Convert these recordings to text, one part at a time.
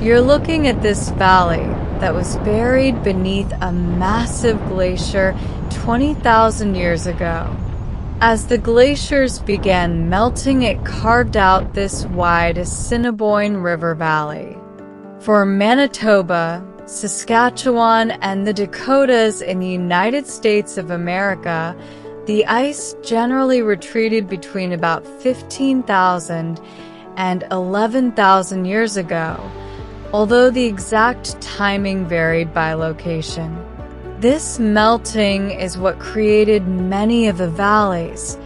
You're looking at this valley that was buried beneath a massive glacier 20,000 years ago. As the glaciers began melting, it carved out this wide Assiniboine River Valley. For Manitoba, Saskatchewan, and the Dakotas in the United States of America, the ice generally retreated between about 15,000 and 11,000 years ago, although the exact timing varied by location. This melting is what created many of the valleys,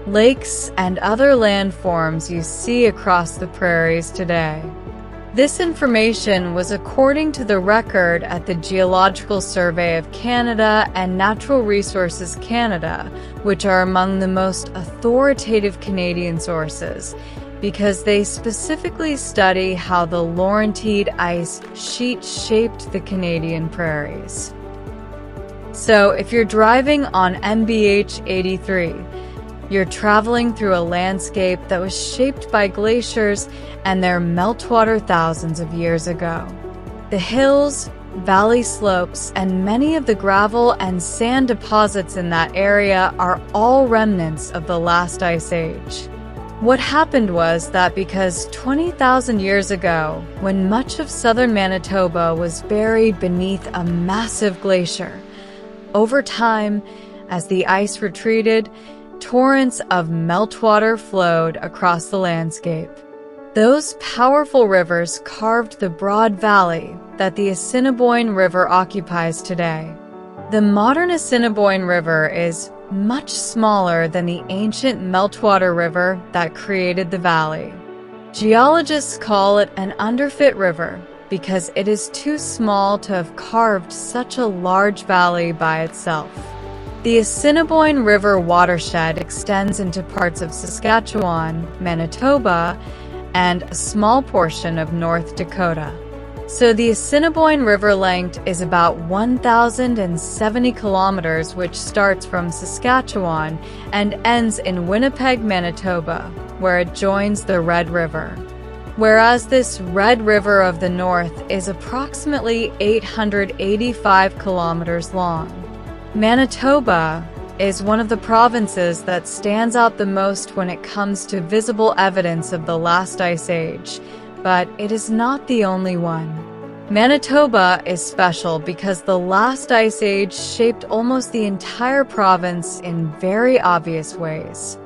lakes, and other landforms you see across the prairies today. This information was according to the record at the Geological Survey of Canada and Natural Resources Canada, which are among the most authoritative Canadian sources, because they specifically study how the Laurentide ice sheet shaped the Canadian prairies. So, if you're driving on MBH 83, you're traveling through a landscape that was shaped by glaciers and their meltwater thousands of years ago. The hills, valley slopes, and many of the gravel and sand deposits in that area are all remnants of the last ice age. What happened was that because 20,000 years ago, when much of southern Manitoba was buried beneath a massive glacier, over time, as the ice retreated, torrents of meltwater flowed across the landscape. Those powerful rivers carved the broad valley that the Assiniboine River occupies today. The modern Assiniboine River is much smaller than the ancient meltwater river that created the valley. Geologists call it an underfit river because it is too small to have carved such a large valley by itself. The Assiniboine River watershed extends into parts of Saskatchewan, Manitoba, and a small portion of North Dakota. So the Assiniboine River length is about 1,070 kilometers, which starts from Saskatchewan and ends in Winnipeg, Manitoba, where it joins the Red River. Whereas this Red River of the North is approximately 885 kilometers long. Manitoba is one of the provinces that stands out the most when it comes to visible evidence of the last ice age, but it is not the only one. Manitoba is special because the last ice age shaped almost the entire province in very obvious ways.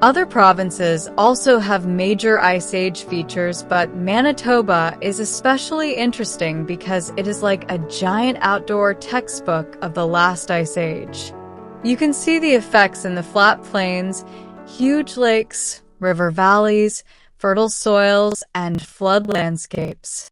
Other provinces also have major ice age features, but Manitoba is especially interesting because it is like a giant outdoor textbook of the last ice age. You can see the effects in the flat plains, huge lakes, river valleys, fertile soils, and flood landscapes.